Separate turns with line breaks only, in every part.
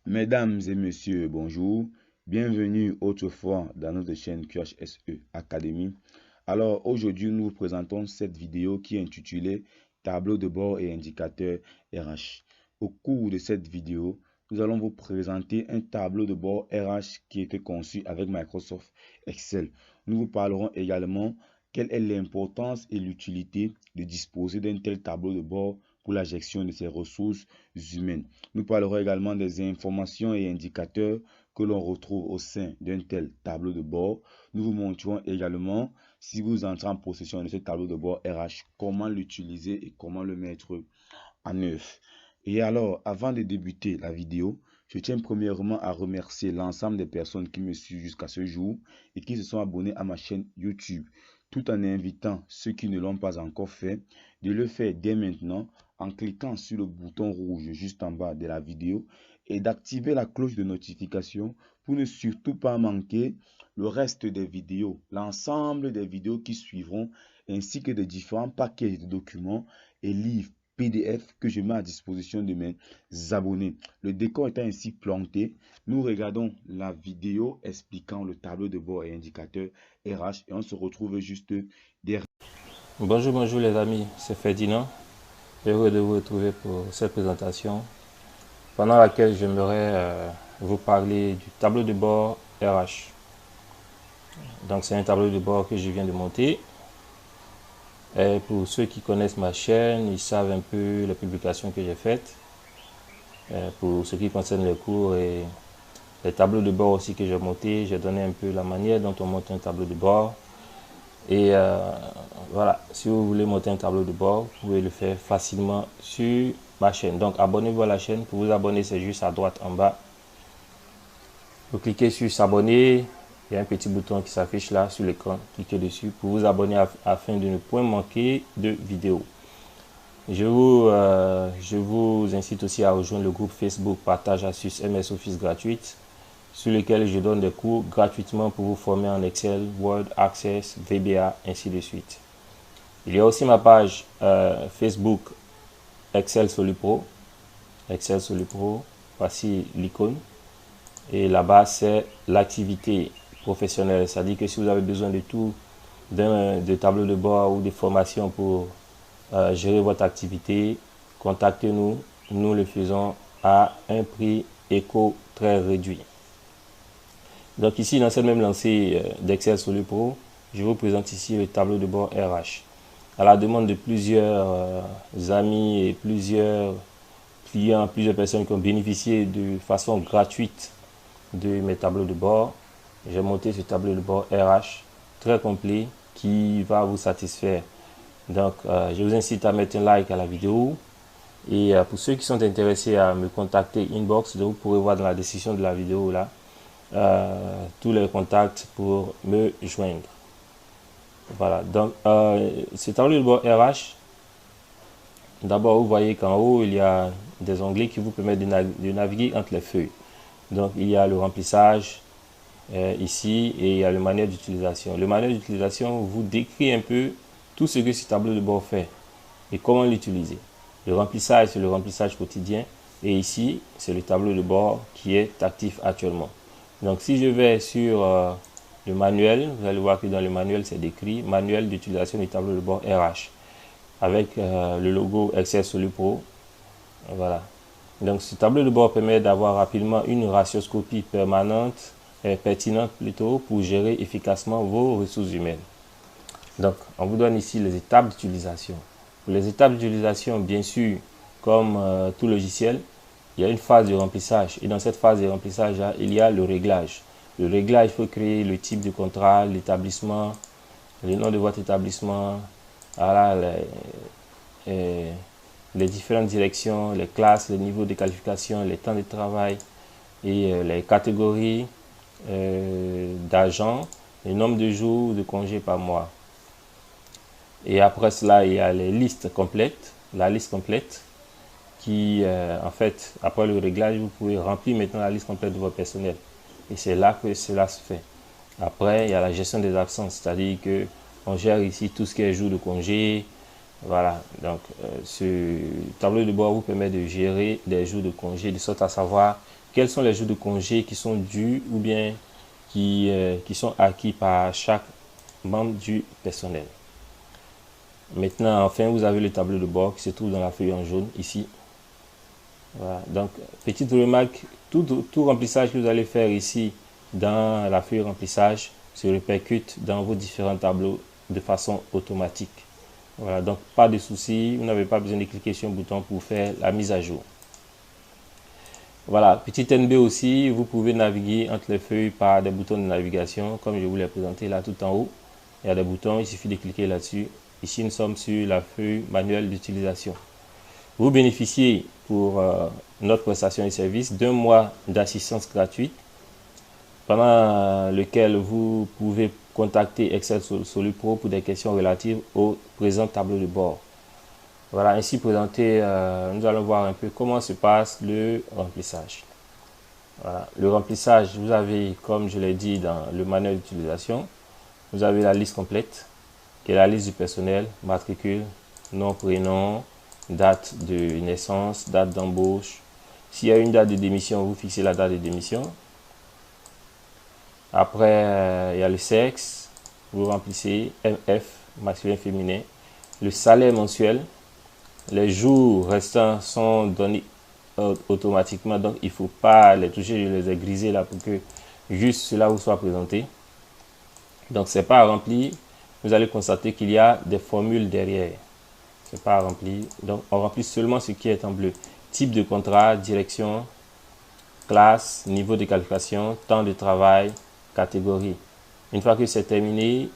Mesdames et messieurs, bonjour. Bienvenue autrefois dans notre chaîne QHSE Academy. Alors aujourd'hui, nous vous présentons cette vidéo qui est intitulée Tableau de bord et indicateurs RH. Au cours de cette vidéo, nous allons vous présenter un tableau de bord RH qui a été conçu avec Microsoft Excel. Nous vous parlerons également quelle est l'importance et l'utilité de disposer d'un tel tableau de bord pour la gestion de ses ressources humaines. Nous parlerons également des informations et indicateurs que l'on retrouve au sein d'un tel tableau de bord. Nous vous montrerons également, si vous entrez en possession de ce tableau de bord RH, comment l'utiliser et comment le mettre en œuvre. Et alors, avant de débuter la vidéo, je tiens premièrement à remercier l'ensemble des personnes qui me suivent jusqu'à ce jour et qui se sont abonnées à ma chaîne YouTube, tout en invitant ceux qui ne l'ont pas encore fait de le faire dès maintenant en cliquant sur le bouton rouge juste en bas de la vidéo et d'activer la cloche de notification pour ne surtout pas manquer le reste des vidéos, l'ensemble des vidéos qui suivront, ainsi que des différents paquets de documents et livres PDF que je mets à disposition de mes abonnés. Le décor étant ainsi planté, nous regardons la vidéo expliquant le tableau de bord et indicateur RH et on se retrouve juste derrière.
Bonjour les amis, c'est Ferdinand. Heureux de vous retrouver pour cette présentation pendant laquelle j'aimerais vous parler du tableau de bord RH. Donc c'est un tableau de bord que je viens de monter. Et pour ceux qui connaissent ma chaîne, ils savent un peu les publications que j'ai faites. Pour ce qui concerne les cours et les tableaux de bord aussi que j'ai montés, j'ai donné un peu la manière dont on monte un tableau de bord. Et voilà, si vous voulez monter un tableau de bord, vous pouvez le faire facilement sur ma chaîne. Donc abonnez-vous à la chaîne. Pour vous abonner, c'est juste à droite en bas. Vous cliquez sur s'abonner. Il y a un petit bouton qui s'affiche là sur l'écran. Cliquez dessus pour vous abonner afin de ne point manquer de vidéos. Je vous incite aussi à rejoindre le groupe Facebook Partage Astuces MS Office gratuite, sur lequel je donne des cours gratuitement pour vous former en Excel, Word, Access, VBA, ainsi de suite. Il y a aussi ma page Facebook Excel Solupro. Excel Solupro, voici l'icône. Et là-bas, c'est l'activité professionnelle. C'est-à-dire que si vous avez besoin de tout, de tableau de bord ou de formation pour gérer votre activité, contactez-nous. Nous le faisons à un prix éco très réduit. Donc ici, dans cette même lancée d'Excel Solupro, je vous présente ici le tableau de bord RH. À la demande de plusieurs amis et plusieurs clients, plusieurs personnes qui ont bénéficié de façon gratuite de mes tableaux de bord, j'ai monté ce tableau de bord RH très complet qui va vous satisfaire. Donc, je vous incite à mettre un like à la vidéo. Et pour ceux qui sont intéressés à me contacter inbox, vous pourrez voir dans la description de la vidéo là tous les contacts pour me joindre. Voilà, donc ce tableau de bord RH, d'abord vous voyez qu'en haut il y a des onglets qui vous permettent de naviguer entre les feuilles. Donc il y a le remplissage ici et il y a le manuel d'utilisation. Le manuel d'utilisation vous décrit un peu tout ce que ce tableau de bord fait et comment l'utiliser. Le remplissage, c'est le remplissage quotidien et ici c'est le tableau de bord qui est actif actuellement. Donc si je vais sur le manuel, vous allez voir que dans le manuel c'est décrit manuel d'utilisation du tableau de bord RH avec le logo Excel Solupro. Voilà. Donc ce tableau de bord permet d'avoir rapidement une ratioscopie permanente, pertinente plutôt, pour gérer efficacement vos ressources humaines. Donc on vous donne ici les étapes d'utilisation. Pour les étapes d'utilisation, bien sûr, comme tout logiciel, il y a une phase de remplissage. Et dans cette phase de remplissage, là, il y a le réglage. Le réglage, il faut créer le type de contrat, l'établissement, le nom de votre établissement, voilà, les différentes directions, les classes, les niveaux de qualification, les temps de travail et les catégories d'agents, le nombre de jours de congés par mois. Et après cela, il y a les listes complètes, la liste complète qui, en fait, après le réglage, vous pouvez remplir maintenant la liste complète de votre personnel. Et c'est là que cela se fait. Après, il y a la gestion des absences, c'est-à-dire que on gère ici tout ce qui est jours de congé. Voilà, donc ce tableau de bord vous permet de gérer des jours de congé, de sorte à savoir quels sont les jours de congé qui sont dus ou bien qui sont acquis par chaque membre du personnel. Maintenant, enfin, vous avez le tableau de bord qui se trouve dans la feuille en jaune ici. Voilà. Donc, petite remarque, tout remplissage que vous allez faire ici dans la feuille remplissage se répercute dans vos différents tableaux de façon automatique. Voilà, donc pas de souci, vous n'avez pas besoin de cliquer sur un bouton pour faire la mise à jour. Voilà, petit NB aussi, vous pouvez naviguer entre les feuilles par des boutons de navigation, comme je vous l'ai présenté là tout en haut. Il y a des boutons, il suffit de cliquer là-dessus. Ici, nous sommes sur la feuille manuelle d'utilisation. Vous bénéficiez pour notre prestation de service d'1 mois d'assistance gratuite, pendant lequel vous pouvez contacter Excel SoluPro pour des questions relatives au présent tableau de bord. Voilà, ainsi présenté, nous allons voir un peu comment se passe le remplissage. Voilà, le remplissage, vous avez, comme je l'ai dit dans le manuel d'utilisation, vous avez la liste complète, qui est la liste du personnel, matricule, nom, prénom, date de naissance, date d'embauche. S'il y a une date de démission, vous fixez la date de démission. Après, il y a le sexe, vous remplissez MF, masculin, féminin. Le salaire mensuel, les jours restants sont donnés automatiquement, donc il ne faut pas les toucher, je les ai grisés là pour que juste cela vous soit présenté. Donc, ce n'est pas rempli. Vous allez constater qu'il y a des formules derrière. Ce n'est pas rempli. Donc, on remplit seulement ce qui est en bleu. Type de contrat, direction, classe, niveau de qualification, temps de travail, catégorie. Une fois que c'est terminé,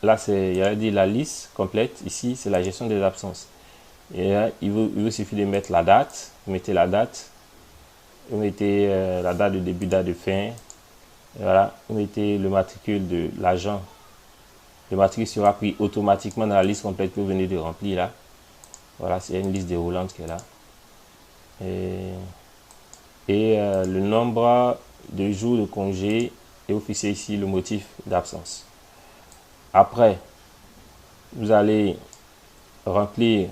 là, il y a dit la liste complète. Ici, c'est la gestion des absences. Et là, il vous suffit de mettre la date. Vous mettez la date. Vous mettez la date de début, date de fin. Et voilà, vous mettez le matricule de l'agent. Le matricule sera pris automatiquement dans la liste complète que vous venez de remplir là. Voilà, c'est une liste déroulante qui est là. Et le nombre de jours de congé, et vous fixez ici le motif d'absence. Après, vous allez remplir,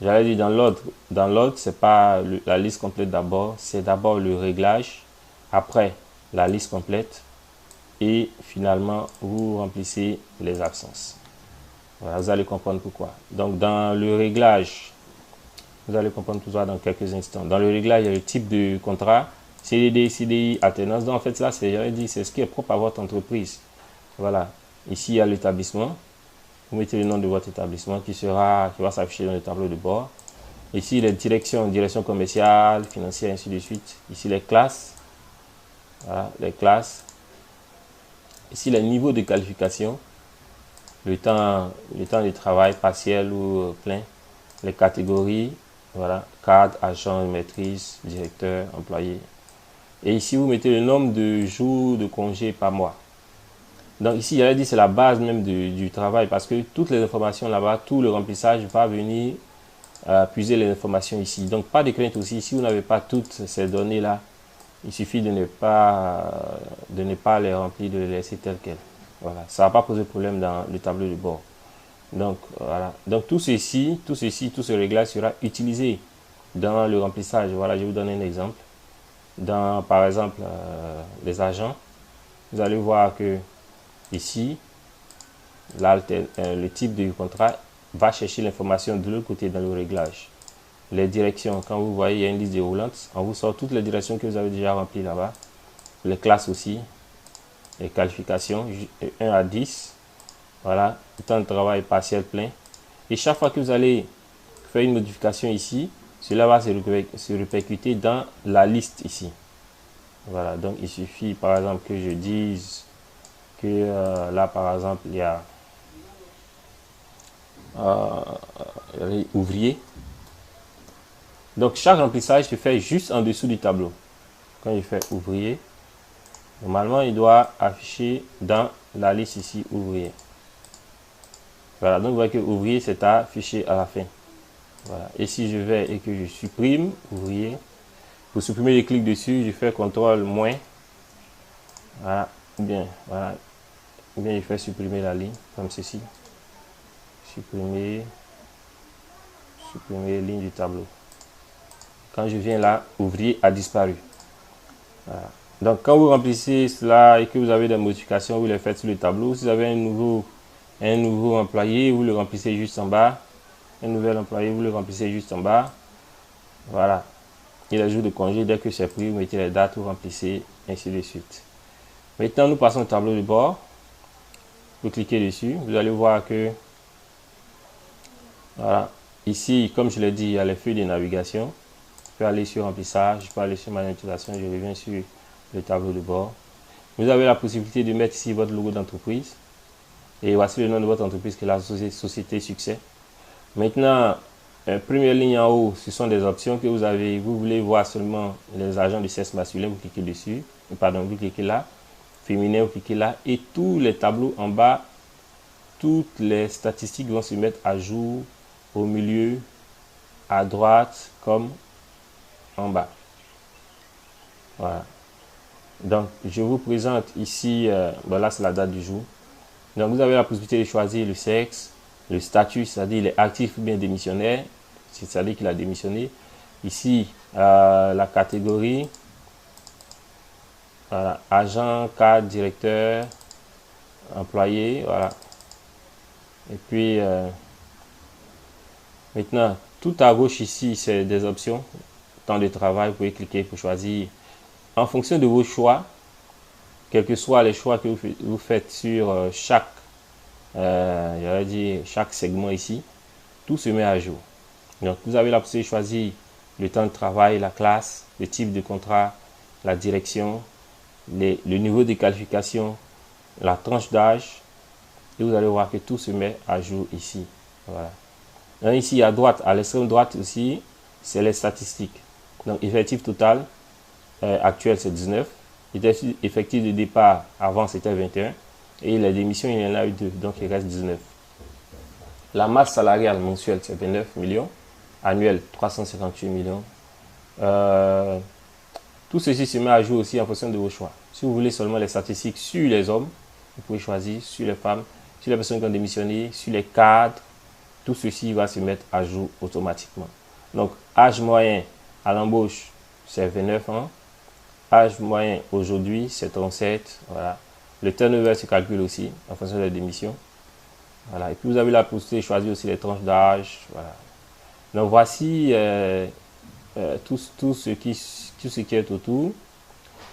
j'allais dire dans l'ordre. Dans l'ordre, c'est pas la liste complète d'abord, c'est d'abord le réglage, après la liste complète, et finalement, vous remplissez les absences. Voilà, vous allez comprendre pourquoi. Donc, dans le réglage, vous allez comprendre tout ça dans quelques instants. Dans le réglage, il y a le type de contrat, CDD, CDI, alternance. Donc, en fait, là, c'est ce qui est propre à votre entreprise. Voilà. Ici, il y a l'établissement. Vous mettez le nom de votre établissement qui va s'afficher dans le tableau de bord. Ici, les directions, direction commerciale, financière, ainsi de suite. Ici, les classes. Voilà, les classes. Ici, les niveaux de qualification. Le temps de travail partiel ou plein. Les catégories. Voilà, cadre, agent, maîtrise, directeur, employé. Et ici, vous mettez le nombre de jours de congé par mois. Donc ici, il a dit c'est la base même du travail parce que toutes les informations là-bas, tout le remplissage va venir puiser les informations ici. Donc pas de crainte aussi, si vous n'avez pas toutes ces données-là, il suffit de ne pas les remplir, de les laisser telles quelles. Voilà, ça ne va pas poser problème dans le tableau de bord. Donc voilà, donc tout ce réglage sera utilisé dans le remplissage. Voilà, je vais vous donner un exemple. Dans par exemple les agents, vous allez voir que ici, le type de contrat va chercher l'information de l'autre côté dans le réglage. Les directions, quand vous voyez, il y a une liste déroulante. On vous sort toutes les directions que vous avez déjà remplies là-bas. Les classes aussi. Les qualifications, 1 à 10. Voilà, le temps de travail partiel plein. Et chaque fois que vous allez faire une modification ici, cela va se répercuter dans la liste ici. Voilà, donc il suffit par exemple que je dise que là par exemple il y a ouvrier. Donc chaque remplissage se fait juste en dessous du tableau. Quand je fais ouvrier, normalement il doit afficher dans la liste ici ouvrier. Voilà, donc vous voyez que ouvrier c'est affiché à la fin. Voilà, et si je vais et que je supprime ouvrier, pour supprimer, je clique dessus, je fais CTRL moins. Voilà, bien, voilà. Ou bien je fais supprimer la ligne comme ceci. Supprimer ligne du tableau. Quand je viens là, ouvrier a disparu. Voilà. Donc, quand vous remplissez cela et que vous avez des modifications, vous les faites sur le tableau. Si vous avez un nouveau employé, vous le remplissez juste en bas. Un nouvel employé, vous le remplissez juste en bas. Voilà. Et les jours de congé, dès que c'est pris, vous mettez les dates, vous remplissez, ainsi de suite. Maintenant, nous passons au tableau de bord. Vous cliquez dessus. Vous allez voir que, voilà, ici, comme je l'ai dit, il y a les feuilles de navigation. Je peux aller sur remplissage, je peux aller sur manipulation, je reviens sur le tableau de bord. Vous avez la possibilité de mettre ici votre logo d'entreprise. Et voici le nom de votre entreprise qui est la Société Succès. Maintenant, première ligne en haut, ce sont des options que vous avez. Vous voulez voir seulement les agents du sexe masculin, vous cliquez dessus. Pardon, vous cliquez là. Féminin, vous cliquez là. Et tous les tableaux en bas, toutes les statistiques vont se mettre à jour au milieu, à droite, comme en bas. Voilà. Donc, je vous présente ici, là c'est la date du jour. Donc, vous avez la possibilité de choisir le sexe, le statut, c'est-à-dire il est actif ou bien démissionnaire, c'est-à-dire qu'il a démissionné. Ici, la catégorie, voilà, agent, cadre, directeur, employé, voilà. Et puis, maintenant, tout à gauche ici, c'est des options. Temps de travail, vous pouvez cliquer pour choisir en fonction de vos choix, quels que soient les choix que vous faites sur chaque segment ici, tout se met à jour. Donc, vous avez la possibilité de choisir le temps de travail, la classe, le type de contrat, la direction, le niveau de qualification, la tranche d'âge. Et vous allez voir que tout se met à jour ici. Voilà. Donc, ici, à droite, à l'extrême droite aussi, c'est les statistiques. Donc, effectif total, actuel, c'est 19. Effectif de départ, avant, c'était 21. Et les démissions, il y en a eu 2, donc il reste 19. La masse salariale mensuelle, c'est 29 millions. Annuel, 358 millions. Tout ceci se met à jour aussi en fonction de vos choix. Si vous voulez seulement les statistiques sur les hommes, vous pouvez choisir sur les femmes, sur les personnes qui ont démissionné, sur les cadres. Tout ceci va se mettre à jour automatiquement. Donc, âge moyen à l'embauche, c'est 29 ans. Âge moyen aujourd'hui, c'est 37. Voilà. Le turnover se calcule aussi en fonction de la démission. Voilà. Et puis, vous avez la possibilité de choisir aussi les tranches d'âge. Voilà. Donc, voici tout ce qui est autour.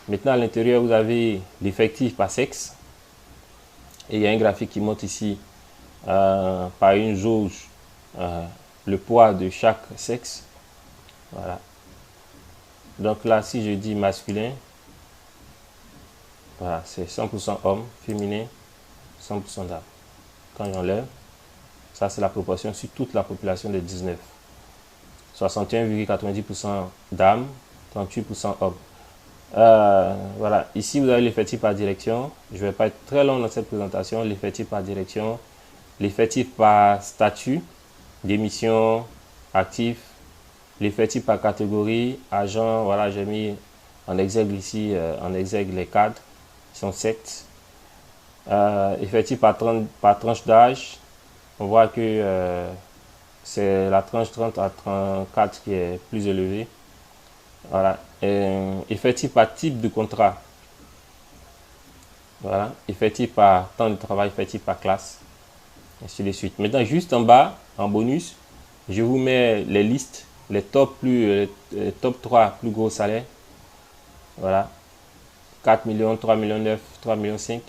Maintenant, à l'intérieur, vous avez l'effectif par sexe. Et il y a un graphique qui montre ici par une jauge le poids de chaque sexe. Voilà. Donc là, si je dis masculin, voilà, c'est 100% homme, féminin, 100% d'âme. Quand j'enlève, ça c'est la proportion sur toute la population de 19. 61,90% d'âme, 38% homme. Voilà, ici vous avez l'effectif par direction. Je ne vais pas être très long dans cette présentation. L'effectif par direction, l'effectif par statut, démission, actif, l'effectif par catégorie, agent, voilà, j'ai mis en exergue ici, en exergue les cadres, ils sont 7. Effectif par tranche d'âge, on voit que c'est la tranche 30 à 34 qui est plus élevée. Voilà. Effectif par type de contrat. Voilà. Effectif par temps de travail, effectif par classe. Ainsi de suite. Maintenant, juste en bas, en bonus, je vous mets les listes, les top 3 plus gros salaires. Voilà. 4 millions, 3 millions 9, 3 millions 5.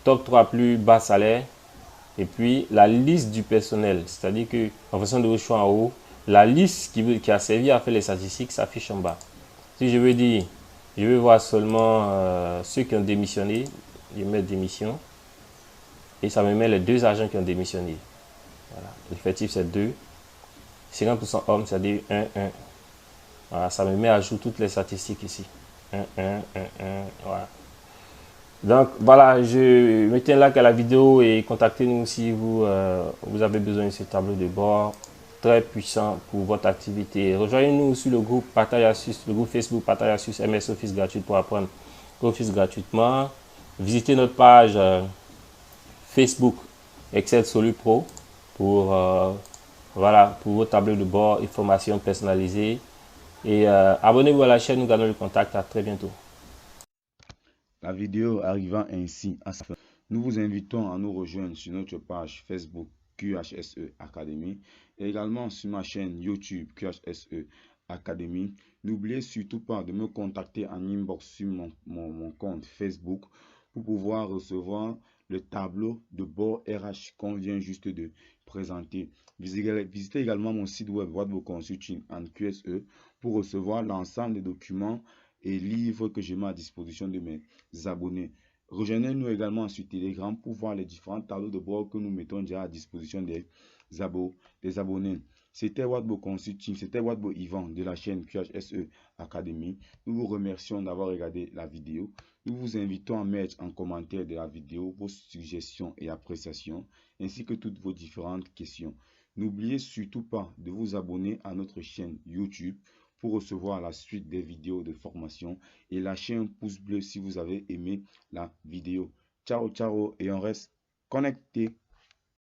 Top 3 plus bas salaires. Et puis, la liste du personnel. C'est-à-dire que, en fonction de vos choix en haut, la liste qui a servi à faire les statistiques s'affiche en bas. Si je veux dire, je veux voir seulement ceux qui ont démissionné, je mets démission. Et ça me met les 2 agents qui ont démissionné. Voilà. L'effectif, c'est 2. 50% hommes, c'est-à-dire 1, 1. Voilà, ça me met à jour toutes les statistiques ici. 1, 1, 1, 1. Voilà. Donc, voilà, je me là qu'à la vidéo et contactez-nous si vous avez besoin de ce tableau de bord très puissant pour votre activité. Rejoignez-nous sur le groupe Partage Astuces, le groupe Facebook Partage Astuces MS Office gratuit pour apprendre Office gratuitement. Visitez notre page Facebook Excel Solu Pro pour vos tableaux de bord et formations personnalisées. Et abonnez-vous à la chaîne, nous gardons le contact. À très bientôt.
La vidéo arrivant ainsi à sa fin, nous vous invitons à nous rejoindre sur notre page Facebook QHSE Academy et également sur ma chaîne YouTube QHSE Academy. N'oubliez surtout pas de me contacter en inbox sur mon compte Facebook pour pouvoir recevoir le tableau de bord RH qu'on vient juste de présenter. Visitez également mon site web What Consulting en QSE pour recevoir l'ensemble des documents et livres que je mets à disposition de mes abonnés. Rejoignez-nous également sur Telegram pour voir les différents tableaux de bord que nous mettons déjà à disposition des abonnés. C'était Wadbo Consulting, c'était Wadbo Yvan de la chaîne QHSE Academy. Nous vous remercions d'avoir regardé la vidéo. Nous vous invitons à mettre en commentaire de la vidéo vos suggestions et appréciations, ainsi que toutes vos différentes questions. N'oubliez surtout pas de vous abonner à notre chaîne YouTube pour recevoir la suite des vidéos de formation et lâchez un pouce bleu si vous avez aimé la vidéo. Ciao, ciao et on reste connecté.